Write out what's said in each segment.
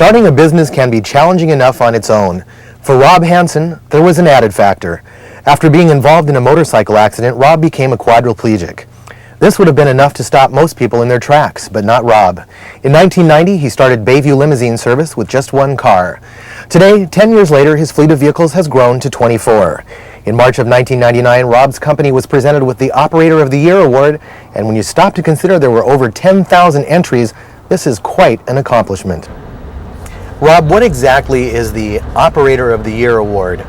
Starting a business can be challenging enough on its own. For Rob Hansen, there was an added factor. After being involved in a motorcycle accident, Rob became a quadriplegic. This would have been enough to stop most people in their tracks, but not Rob. In 1990, he started Bayview Limousine service with just one car. Today, 10 years later, his fleet of vehicles has grown to 24. In March of 1999, Rob's company was presented with the Operator of the Year award, and when you stop to consider there were over 10,000 entries, this is quite an accomplishment. Rob, what exactly is the Operator of the Year award?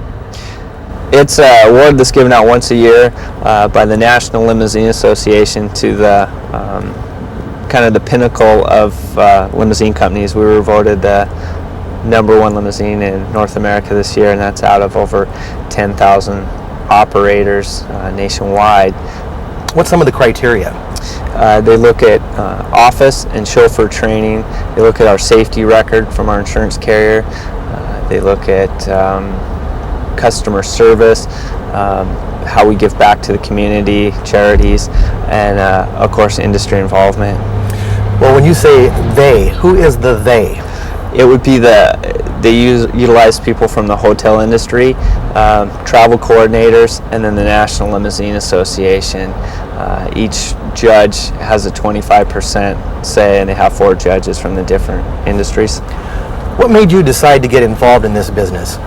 It's an award that's given out once a year by the National Limousine Association to the kind of the pinnacle of limousine companies. We were voted the #1 limousine in North America this year, and that's out of over 10,000 operators nationwide. What's some of the criteria? They look at office and chauffeur training. They look at our safety record from our insurance carrier. They look at customer service, how we give back to the community, charities, and of course industry involvement. Well, when you say they, who is the they? It would be utilize people from the hotel industry, travel coordinators, and then the National Limousine Association. Each judge has a 25% say, and they have 4 judges from the different industries. What made you decide to get involved in this business?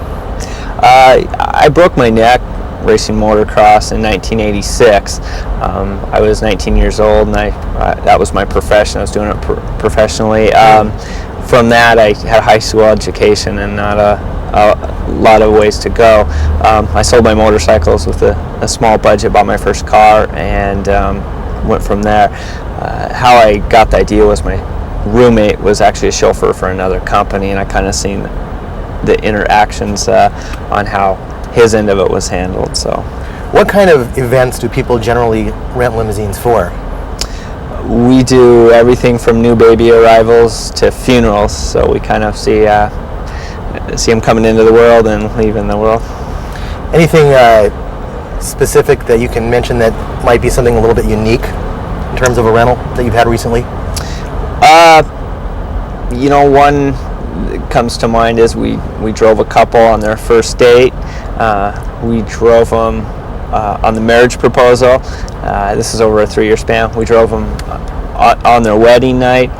I broke my neck racing motocross in 1986. I was 19 years old, and that was my profession. I was doing it professionally. From that, I had a high school education and not a lot of ways to go. I sold my motorcycles with a small budget, bought my first car, and went from there. How I got the idea was my roommate was actually a chauffeur for another company, and I kind of seen the interactions on how his end of it was handled. So, what kind of events do people generally rent limousines for? We do everything from new baby arrivals to funerals, so we kind of see them coming into the world and leaving the world. Anything specific that you can mention that might be something a little bit unique in terms of a rental that you've had recently? One that comes to mind is we drove a couple on their first date. We drove them on the marriage proposal. This is over a 3-year span. We drove them on their wedding night,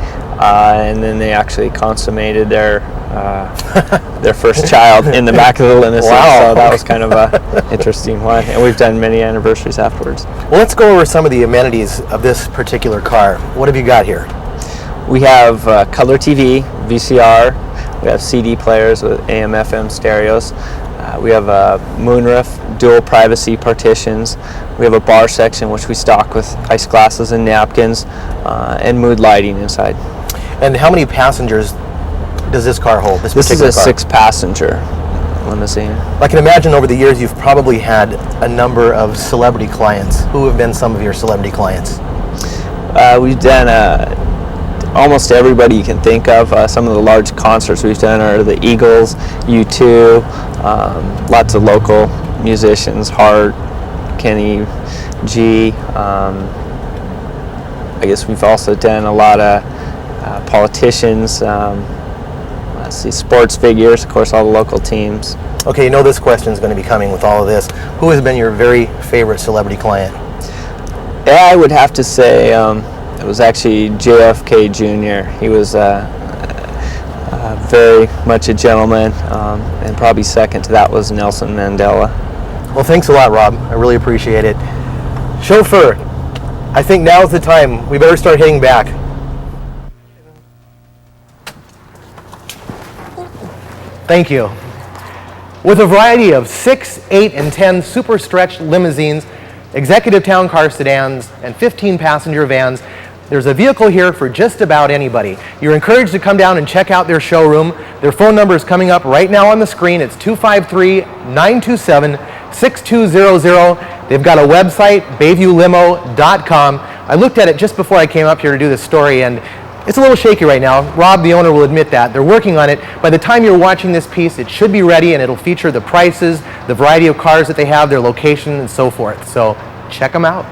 and then they actually consummated their first child in the back of the limousine. Wow. So that was kind of a interesting one, and we've done many anniversaries afterwards. Well, let's go over some of the amenities of this particular car. What have you got here? We have color TV, VCR. We have CD players with AM/FM stereos. We have a moonroof, dual privacy partitions. We have a bar section which we stock with ice glasses and napkins, and mood lighting inside. And how many passengers does this car hold? This is a 6-passenger limousine. I can imagine over the years you've probably had a number of celebrity clients. Who have been some of your celebrity clients? We've done almost everybody you can think of. Some of the large concerts we've done are the Eagles, U2, lots of local musicians, Hart, Kenny G. I guess we've also done a lot of politicians, sports figures, of course, all the local teams. Okay, you know this question is going to be coming with all of this. Who has been your very favorite celebrity client? Yeah, I would have to say it was actually JFK Jr. He was very much a gentleman, and probably second to that was Nelson Mandela. Well, thanks a lot, Rob. I really appreciate it. Chauffeur, I think now's the time. We better start hitting back. Thank you. With a variety of 6, 8, and 10 super stretch limousines, executive town car sedans, and 15-passenger vans, there's a vehicle here for just about anybody. You're encouraged to come down and check out their showroom. Their phone number is coming up right now on the screen. It's 253-927-6200. They've got a website, bayviewlimo.com. I looked at it just before I came up here to do this story, and it's a little shaky right now. Rob, the owner, will admit that. They're working on it. By the time you're watching this piece, it should be ready, and it'll feature the prices, the variety of cars that they have, their location, and so forth. So check them out.